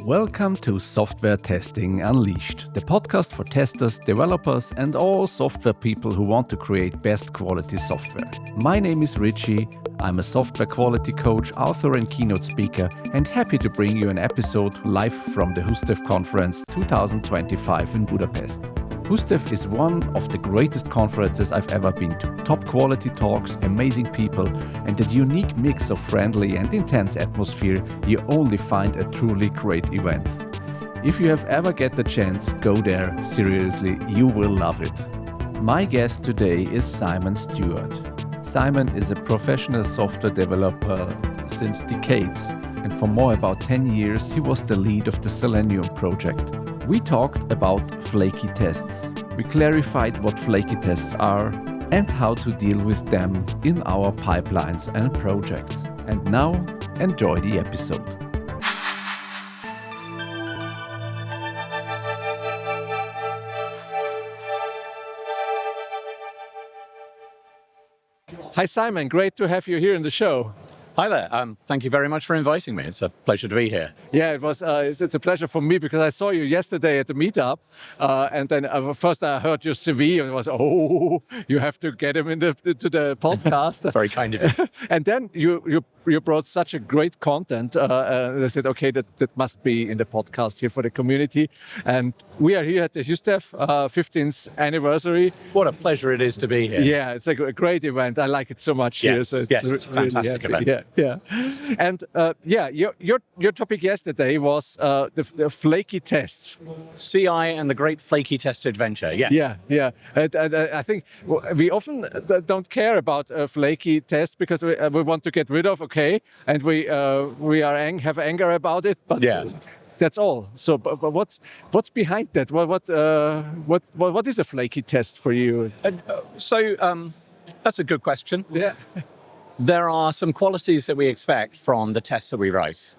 Welcome to Software Testing Unleashed, the podcast for testers, developers, and all software people who want to create best quality software. My name is Richie. I'm a software quality coach, author, and keynote speaker, and happy to bring you an episode live from the Hustev Conference 2025 in Budapest. Hustev is one of the greatest conferences I've ever been to. Top quality talks, amazing people, and that unique mix of friendly and intense atmosphere you only find at truly great events. If you have ever get the chance, go there. Seriously, you will love it. My guest today is Simon Stewart. Simon is a professional software developer since decades, and for more about 10 years, he was the lead of the Selenium project. We talked about flaky tests. We clarified what flaky tests are and how to deal with them in our pipelines and projects. And now, enjoy the episode. Hi Simon, great to have you here in the show. Hi there. Thank you very much for inviting me. It's a pleasure to be here. Yeah, it was. It's a pleasure for me because I saw you yesterday at the meetup, and then first I heard your CV and it was, you have to get him into the podcast. That's very kind of you. And then you brought such a great content. And I said, okay, that must be in the podcast here for the community. And we are here at the Hustev 15th anniversary. What a pleasure it is to be here. Yeah, it's a great event. I like it so much here. Yes, So it's a fantastic event. Yeah. And your topic yesterday was the flaky tests. CI and the Great Flaky Test Adventure. Yes. Yeah. I think we often don't care about flaky tests because we want to get rid of, and we have anger about it, but that's all. So, but what's behind that? What is a flaky test for you? That's a good question. Yeah. There are some qualities that we expect from the tests that we write.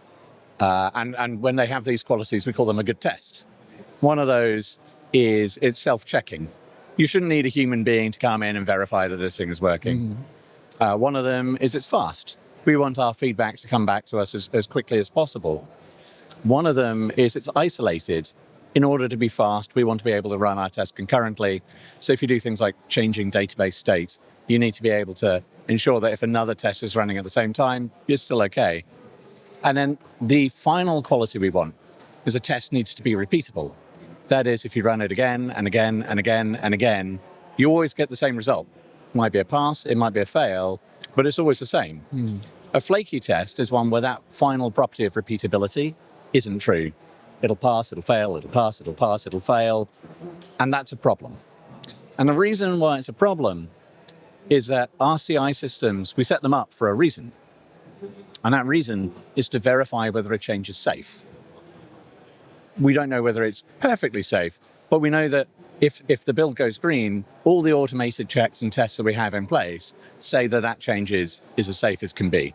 And when they have these qualities, we call them a good test. One of those is it's self-checking. You shouldn't need a human being to come in and verify that this thing is working. One of them is it's fast. We want our feedback to come back to us as quickly as possible. One of them is it's isolated. In order to be fast, we want to be able to run our tests concurrently. So if you do things like changing database state, you need to be able to ensure that if another test is running at the same time, you're still okay. And then the final quality we want is a test needs to be repeatable. That is, if you run it again and again and again and again, you always get the same result. It might be a pass, it might be a fail, but it's always the same. A flaky test is one where that final property of repeatability isn't true. It'll pass, it'll fail, it'll pass, it'll pass, it'll fail. And that's a problem. And the reason why it's a problem is that our CI systems, we set them up for a reason. And that reason is to verify whether a change is safe. We don't know whether it's perfectly safe, but we know that if the build goes green, all the automated checks and tests that we have in place say that change is as safe as can be.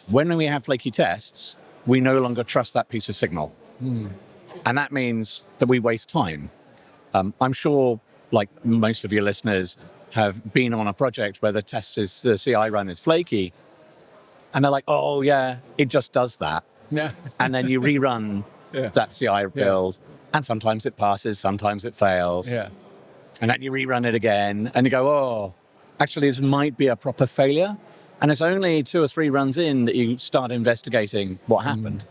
When we have flaky tests, we no longer trust that piece of signal. And that means that we waste time. I'm sure, like most of your listeners, have been on a project where the CI run is flaky, and they're like, oh yeah, it just does that. Yeah. And then you rerun that CI build, and sometimes it passes, sometimes it fails. Yeah. And then you rerun it again, and you go, oh, actually this might be a proper failure. And it's only 2 or 3 runs in that you start investigating what happened.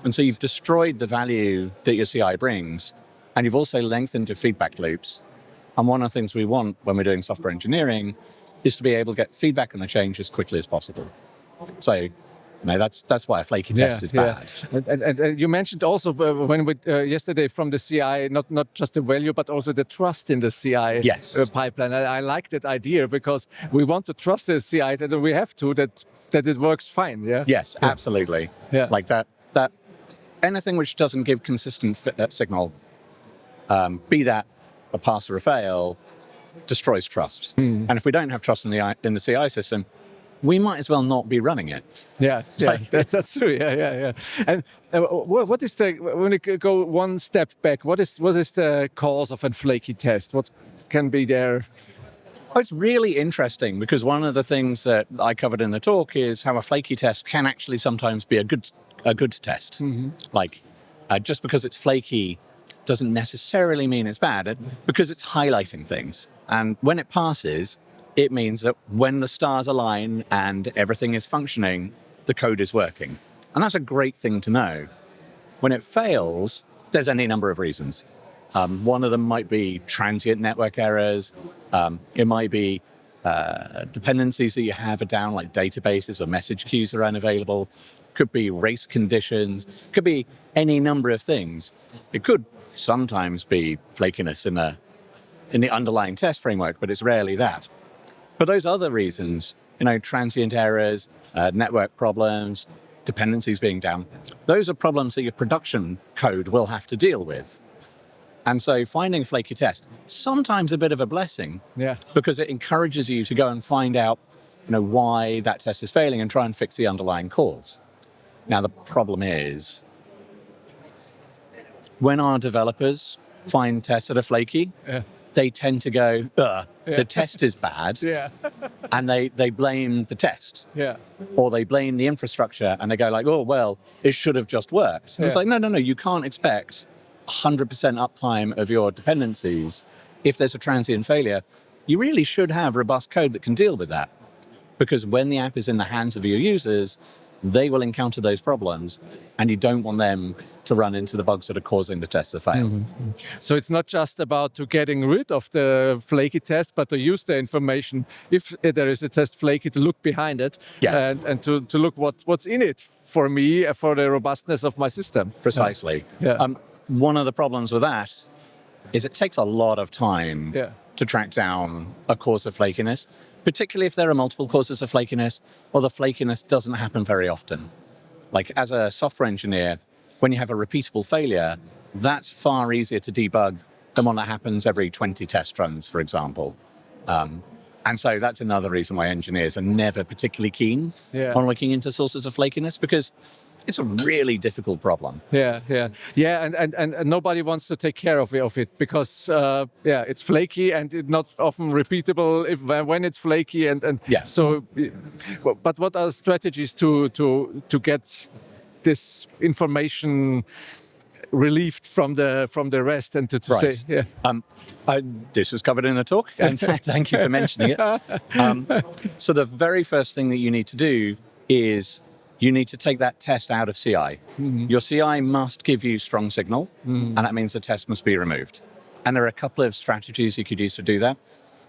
And so you've destroyed the value that your CI brings, and you've also lengthened your feedback loops. And one of the things we want when we're doing software engineering is to be able to get feedback on the change as quickly as possible. So, that's why a flaky test is bad. And you mentioned also when we yesterday from the CI, not just the value, but also the trust in the CI pipeline. I like that idea because we want to trust the CI that we have to, that it works fine. Yeah. Yes, absolutely. Yeah. Like that anything which doesn't give consistent signal, be that a pass or a fail, destroys trust. And if we don't have trust in the CI system, we might as well not be running it. Yeah, that's true. Yeah. And what is when we go one step back? What is the cause of a flaky test? What can be there? Oh, it's really interesting because one of the things that I covered in the talk is how a flaky test can actually sometimes be a a good test. Like, just because it's flaky doesn't necessarily mean it's bad, because it's highlighting things. And when it passes, it means that when the stars align and everything is functioning, the code is working. And that's a great thing to know. When it fails, there's any number of reasons. One of them might be transient network errors. It might be dependencies that you have are down, like databases or message queues are unavailable. Could be race conditions. Could be any number of things. It could sometimes be flakiness in the underlying test framework, but it's rarely that. But those other reasons, transient errors, network problems, dependencies being down, those are problems that your production code will have to deal with. And so finding flaky test, sometimes a bit of a blessing, because it encourages you to go and find out, why that test is failing and try and fix the underlying cause. Now, the problem is, when our developers find tests that are flaky, they tend to go, the test is bad, and they blame the test. Or they blame the infrastructure, and they go like, oh, well, it should have just worked. And it's like, no, you can't expect 100% uptime of your dependencies. If there's a transient failure, you really should have robust code that can deal with that. Because when the app is in the hands of your users, they will encounter those problems, and you don't want them to run into the bugs that are causing the test to fail. So it's not just about to getting rid of the flaky test, but to use the information, if there is a test flaky, to look behind it and to look what's in it for me, for the robustness of my system. Precisely. One of the problems with that is it takes a lot of time to track down a cause of flakiness, particularly if there are multiple causes of flakiness, or the flakiness doesn't happen very often. Like, as a software engineer, when you have a repeatable failure, that's far easier to debug than one that happens every 20 test runs, for example. And so that's another reason why engineers are never particularly keen on looking into sources of flakiness, because it's a really difficult problem. And nobody wants to take care of it because it's flaky and it's not often repeatable when it's flaky So, but what are strategies to get this information relieved from the rest and to say this was covered in the talk, and thank you for mentioning it. So the very first thing that you need to do is you need to take that test out of CI. Your CI must give you strong signal, and that means the test must be removed. And there are a couple of strategies you could use to do that.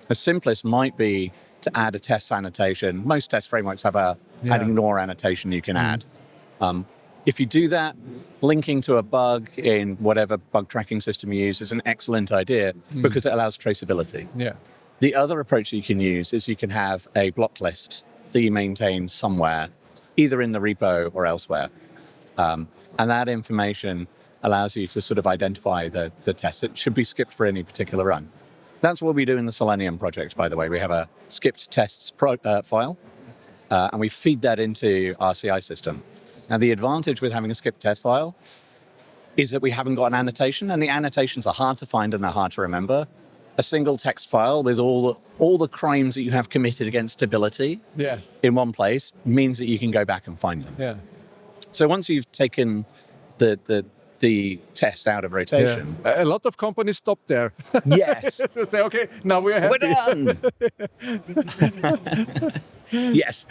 The simplest might be to add a test annotation. Most test frameworks have an ignore annotation you can add. If you do that, linking to a bug in whatever bug tracking system you use is an excellent idea because it allows traceability. The other approach you can use is you can have a block list that you maintain somewhere, either in the repo or elsewhere. And that information allows you to sort of identify the tests that should be skipped for any particular run. That's what we do in the Selenium project, by the way. We have a skipped tests file, and we feed that into our CI system. Now, the advantage with having a skipped test file is that we haven't got an annotation, and the annotations are hard to find and they're hard to remember. A single text file with all the crimes that you have committed against stability in one place means that you can go back and find them. So once you've taken the test out of rotation, a lot of companies stop there. Yes. To say, okay, now we're happy. We're done. Yes.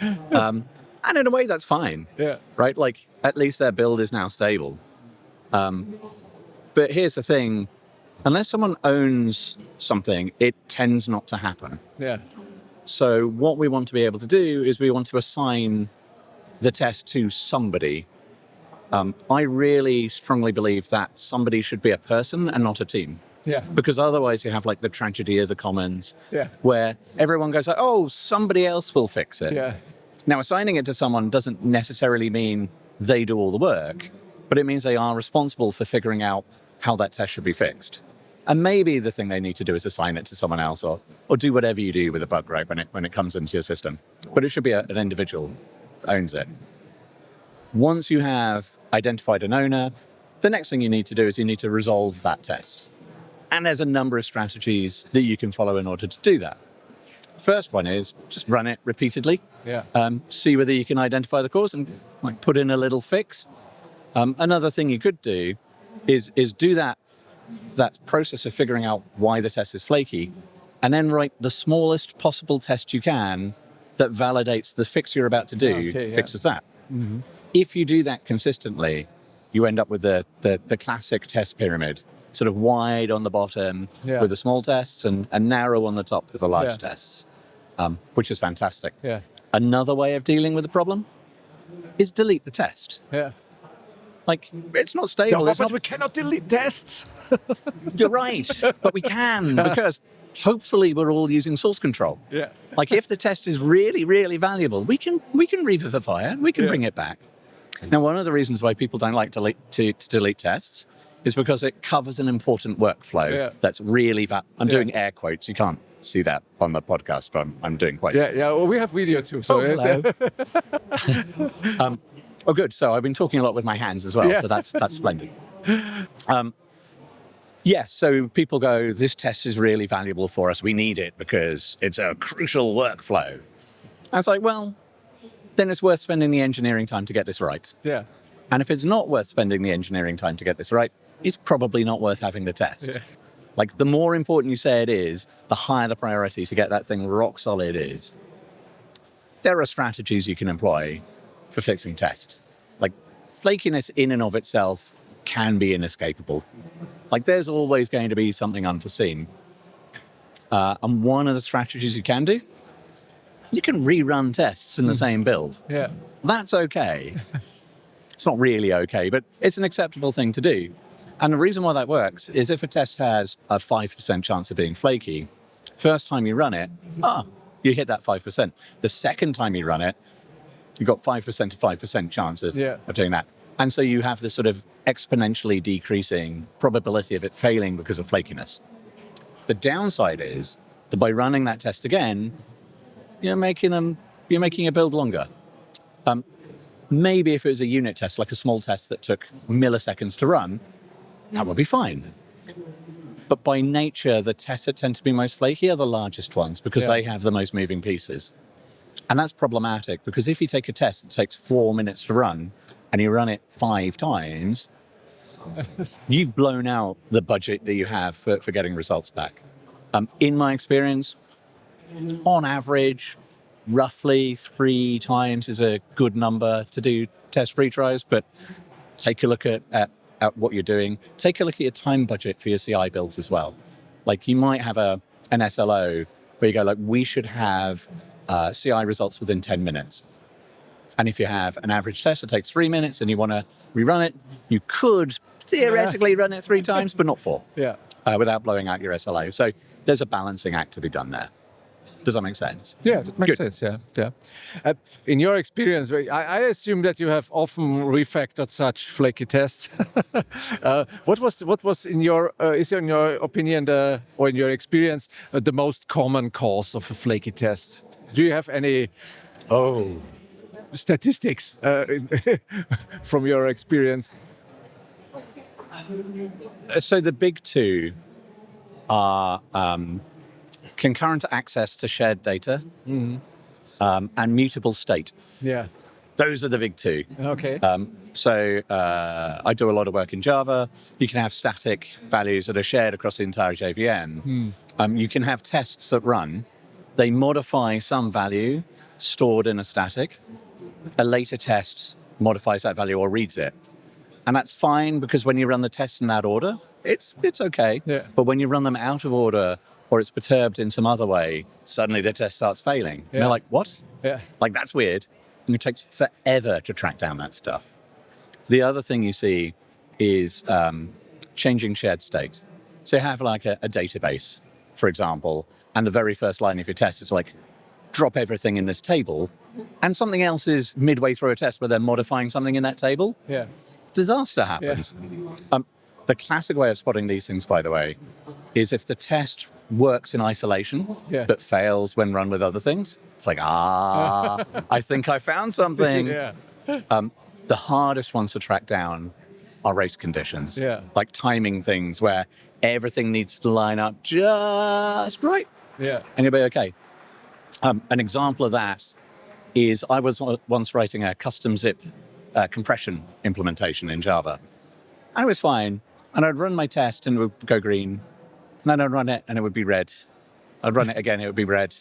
And in a way, that's fine. Right? Like, at least their build is now stable. But here's the thing. Unless someone owns something, it tends not to happen. So what we want to be able to do is we want to assign the test to somebody. I really strongly believe that somebody should be a person and not a team. Because otherwise you have like the tragedy of the commons, where everyone goes like, oh, somebody else will fix it. Now, assigning it to someone doesn't necessarily mean they do all the work, but it means they are responsible for figuring out how that test should be fixed. And maybe the thing they need to do is assign it to someone else, or do whatever you do with a bug, right, when it comes into your system. But it should be an individual that owns it. Once you have identified an owner, the next thing you need to do is you need to resolve that test. And there's a number of strategies that you can follow in order to do that. First one is just run it repeatedly. See whether you can identify the cause and like put in a little fix. Another thing you could do is do that process of figuring out why the test is flaky, and then write the smallest possible test you can that validates the fix you're about to do, fixes that. Mm-hmm. If you do that consistently, you end up with the classic test pyramid, sort of wide on the bottom with the small tests and narrow on the top with the large tests, which is fantastic. Yeah. Another way of dealing with the problem is delete the test. Yeah. Like, it's not stable. But we cannot delete tests. You're right, but we can, because hopefully we're all using source control. Yeah. Like, if the test is really, really valuable, we can revivify it. We can bring it back. Now, one of the reasons why people don't like to delete tests is because it covers an important workflow that's really I'm doing air quotes. You can't see that on the podcast, but I'm doing quotes. Yeah. Well, we have video too. So hello. Oh, good. So I've been talking a lot with my hands as well. So that's splendid. So people go, this test is really valuable for us. We need it because it's a crucial workflow. I was like, well, then it's worth spending the engineering time to get this right. Yeah. And if it's not worth spending the engineering time to get this right, it's probably not worth having the test. Yeah. Like, the more important you say it is, the higher the priority to get that thing rock solid is. There are strategies you can employ for fixing tests. Like, flakiness in and of itself can be inescapable. Like, there's always going to be something unforeseen. And one of the strategies you can do, you can rerun tests in the same build. Yeah. That's okay. It's not really okay, but it's an acceptable thing to do. And the reason why that works is if a test has a 5% chance of being flaky, first time you run it, you hit that 5%. The second time you run it, you've got 5% to 5% chance of doing that. And so you have this sort of exponentially decreasing probability of it failing because of flakiness. The downside is that by running that test again, you're making a build longer. Maybe if it was a unit test, like a small test that took milliseconds to run, that would be fine. But by nature, the tests that tend to be most flaky are the largest ones because they have the most moving pieces. And that's problematic because if you take a test that takes 4 minutes to run and you run it 5 times, you've blown out the budget that you have for getting results back. In my experience, on average, roughly 3 times is a good number to do test retries, but take a look at what you're doing. Take a look at your time budget for your CI builds as well. Like, you might have an SLO where you go, like, we should have CI results within 10 minutes. And if you have an average test that takes 3 minutes and you want to rerun it, you could theoretically run it 3 times, but not 4, without blowing out your SLO. So there's a balancing act to be done there. Does that make sense? Yeah, that makes sense. Yeah. In your experience, I assume that you have often refactored such flaky tests. What was in your opinion or in your experience the most common cause of a flaky test? Do you have any statistics from your experience? So the big 2 are concurrent access to shared data and mutable state. Yeah. Those are the big 2. Okay. I do a lot of work in Java. You can have static values that are shared across the entire JVM. You can have tests that run. They modify some value stored in a static. A later test modifies that value or reads it. And that's fine because when you run the tests in that order, it's okay. Yeah. But when you run them out of order or it's perturbed in some other way, suddenly the test starts failing. Yeah. And they're like, what? Yeah. Like, that's weird. And it takes forever to track down that stuff. The other thing you see is changing shared state. So you have like a database, for example, and the very first line of your test is like, drop everything in this table, and something else is midway through a test where they're modifying something in that table. Yeah. Disaster happens. Yeah. The classic way of spotting these things, by the way, is if the test works in isolation, but fails when run with other things. It's like, I think I found something. Yeah. The hardest ones to track down are race conditions, like timing things where everything needs to line up just right. Yeah. And you'll be okay. An example of that is I was once writing a custom zip compression implementation in Java. And it was fine. And I'd run my test and it would go green. And then I'd run it and it would be red. I'd run it again, it would be red.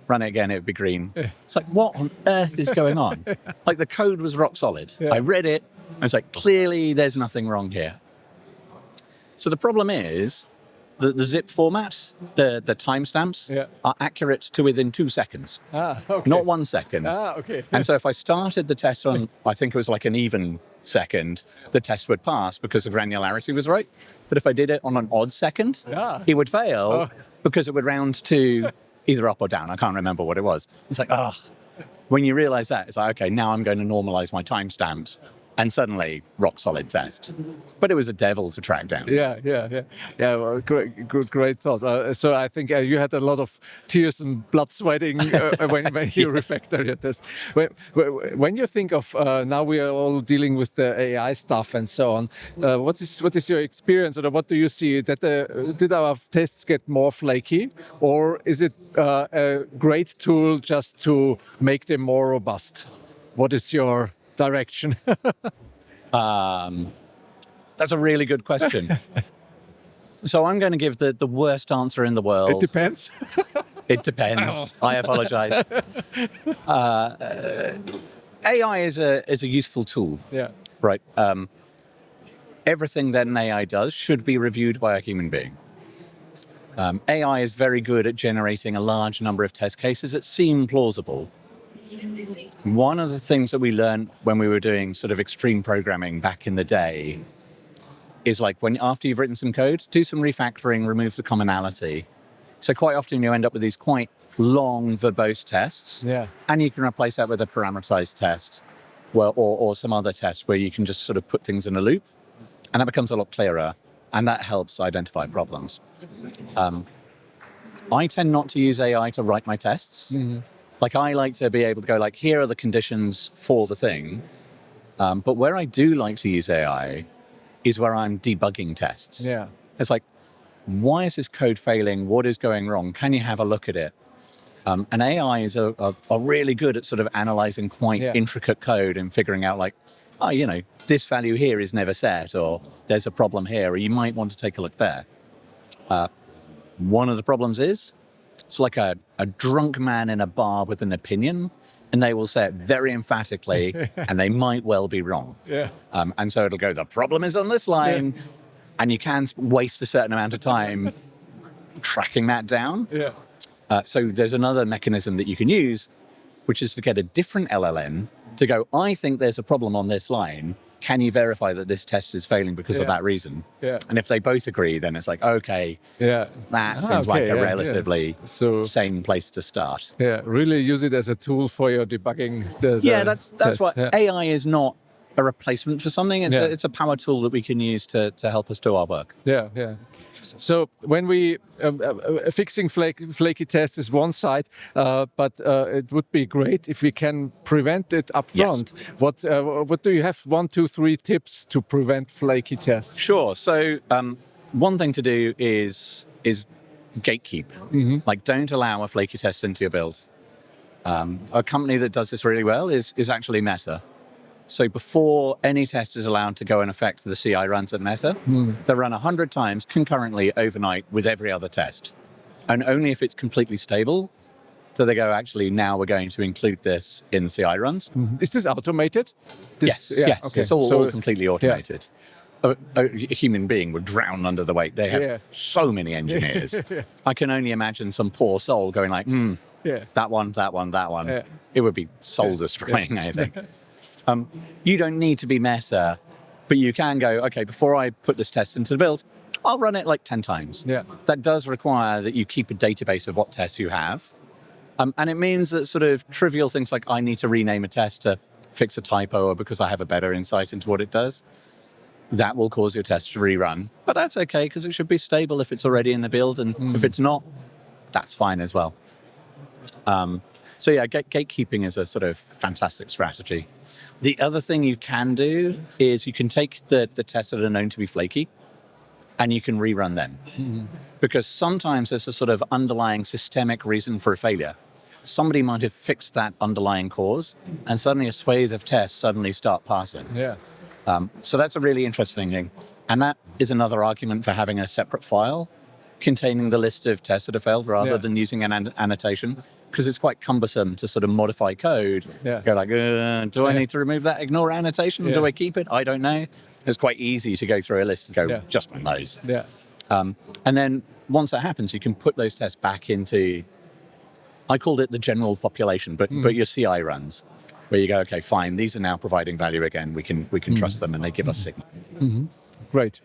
Run it again, it would be green. Yeah. It's like, what on earth is going on? Like, the code was rock solid. Yeah. I read it. I was like, clearly there's nothing wrong here. So the problem is the zip format, the timestamps are accurate to within 2 seconds. Okay. Not 1 second. Okay. And so if I started the test on, I think it was like an even second, the test would pass because the granularity was right. But if I did it on an odd second, it would fail because it would round to either up or down. I can't remember what it was. It's like, when you realize that, it's like, okay, now I'm going to normalize my timestamps. And suddenly, rock solid test. But it was a devil to track down. Yeah. Well, great thought. So I think you had a lot of tears and blood sweating when you refactor your test. When you think of now we are all dealing with the AI stuff and so on, what is your experience, or what do you see? That did our tests get more flaky, or is it a great tool just to make them more robust? What is your direction? That's a really good question. So I'm going to give the worst answer in the world. It depends. It depends. I apologize. AI is a useful tool. Yeah. Right. Everything that an AI does should be reviewed by a human being. AI is very good at generating a large number of test cases that seem plausible. One of the things that we learned when we were doing sort of extreme programming back in the day is, like, after you've written some code, do some refactoring, remove the commonality. So quite often you end up with these quite long, verbose tests. Yeah. And you can replace that with a parameterized test, or some other test where you can just sort of put things in a loop. And that becomes a lot clearer. And that helps identify problems. I tend not to use AI to write my tests. Mm-hmm. Like, I like to be able to go, like, here are the conditions for the thing. But where I do like to use AI is where I'm debugging tests. Yeah. It's like, why is this code failing? What is going wrong? Can you have a look at it? And AIs are really good at sort of analyzing quite intricate code and figuring out, like, this value here is never set, or there's a problem here, or you might want to take a look there. One of the problems is, it's like a drunk man in a bar with an opinion, and they will say it very emphatically, and they might well be wrong. Yeah. And so it'll go, the problem is on this line, and you can waste a certain amount of time tracking that down. Yeah. So there's another mechanism that you can use, which is to get a different LLM to go, I think there's a problem on this line. Can you verify that this test is failing because of that reason? Yeah. And if they both agree, then it's like, okay, that seems like a relatively sane place to start. Yeah, really use it as a tool for your debugging. That's what AI is not a replacement for something. It's a power tool that we can use to help us do our work. Yeah. So when we fixing flaky tests is one side, but it would be great if we can prevent it up front. Yes. What do you have? 1, 2, 3 tips to prevent flaky tests? Sure. So one thing to do is gatekeep. Mm-hmm. Like, don't allow a flaky test into your build. A company that does this really well is actually Meta. So before any test is allowed to go and affect the CI runs at Meta, they run 100 times concurrently overnight with every other test. And only if it's completely stable do they go, actually, now we're going to include this in the CI runs. Mm-hmm. Is this automated? Yes. Okay. It's all completely automated. Yeah. A human being would drown under the weight. They have so many engineers. I can only imagine some poor soul going like, that one. Yeah. It would be soul-destroying, I think. You don't need to be Meta, but you can go, okay, before I put this test into the build, I'll run it like 10 times. Yeah. That does require that you keep a database of what tests you have. And it means that sort of trivial things like I need to rename a test to fix a typo or because I have a better insight into what it does, that will cause your test to rerun. But that's okay, because it should be stable if it's already in the build. And if it's not, that's fine as well. Gatekeeping is a sort of fantastic strategy. The other thing you can do is you can take the tests that are known to be flaky and you can rerun them. Mm-hmm. Because sometimes there's a sort of underlying systemic reason for a failure. somebody might have fixed that underlying cause, and suddenly a swathe of tests suddenly start passing. Yeah. So that's a really interesting thing. And that is another argument for having a separate file containing the list of tests that have failed rather than using an annotation, because it's quite cumbersome to sort of modify code. Go like, do I need to remove that ignore annotation? Do I keep it? I don't know. It's quite easy to go through a list and go, just one of those. And then once that happens, you can put those tests back into, I called it the general population, but your CI runs, where you go, okay, fine, these are now providing value again. We can trust them, and they give us signal. Great.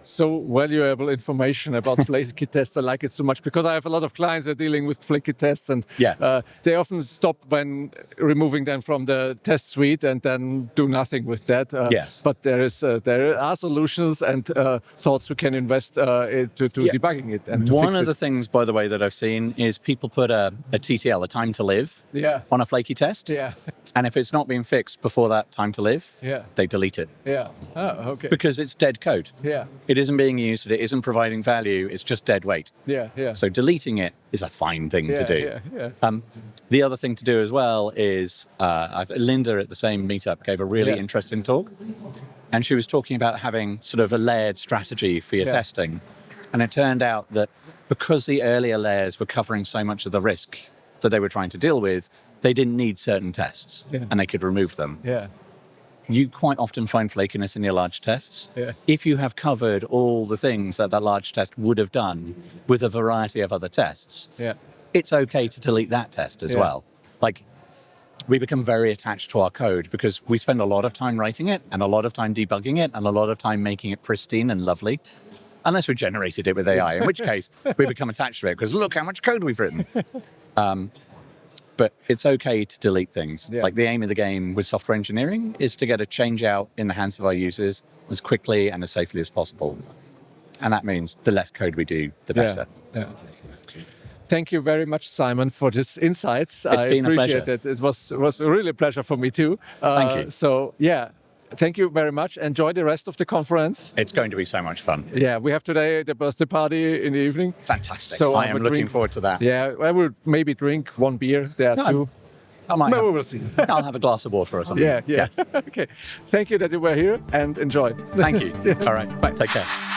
So valuable information about Flaky tests. I like it so much because I have a lot of clients that are dealing with Flaky tests, and they often stop when removing them from the test suite and then do nothing with that. But there are solutions and thoughts we can invest into debugging it. And one of the things, by the way, that I've seen is people put a TTL, a time to live, on a Flaky test. And if it's not been fixed before that time to live, they delete it. Because it's dead code. It isn't being used, it isn't providing value, it's just dead weight. So deleting it is a fine thing to do. The other thing to do as well is, Linda at the same meetup gave a really interesting talk. And she was talking about having sort of a layered strategy for your testing. And it turned out that because the earlier layers were covering so much of the risk that they were trying to deal with, they didn't need certain tests, and they could remove them. You quite often find flakiness in your large tests. If you have covered all the things that large test would have done with a variety of other tests, it's okay to delete that test as well. Like, we become very attached to our code because we spend a lot of time writing it and a lot of time debugging it and a lot of time making it pristine and lovely. Unless we generated it with AI, in which case we become attached to it because look how much code we've written. But it's okay to delete things. Like, the aim of the game with software engineering is to get a change out in the hands of our users as quickly and as safely as possible. And that means the less code we do, the better. Thank you very much, Simon, for this insights. It's been a pleasure. I appreciate it. It was really a pleasure for me too. Thank you. So, thank you very much. Enjoy the rest of the conference. It's going to be so much fun. We have today the birthday party in the evening. Fantastic. So I am looking forward to that. I will maybe drink one beer there too. We will see. I'll have a glass of water or something. Okay. Thank you that you were here and enjoy. Thank you. All right. Bye. Take care.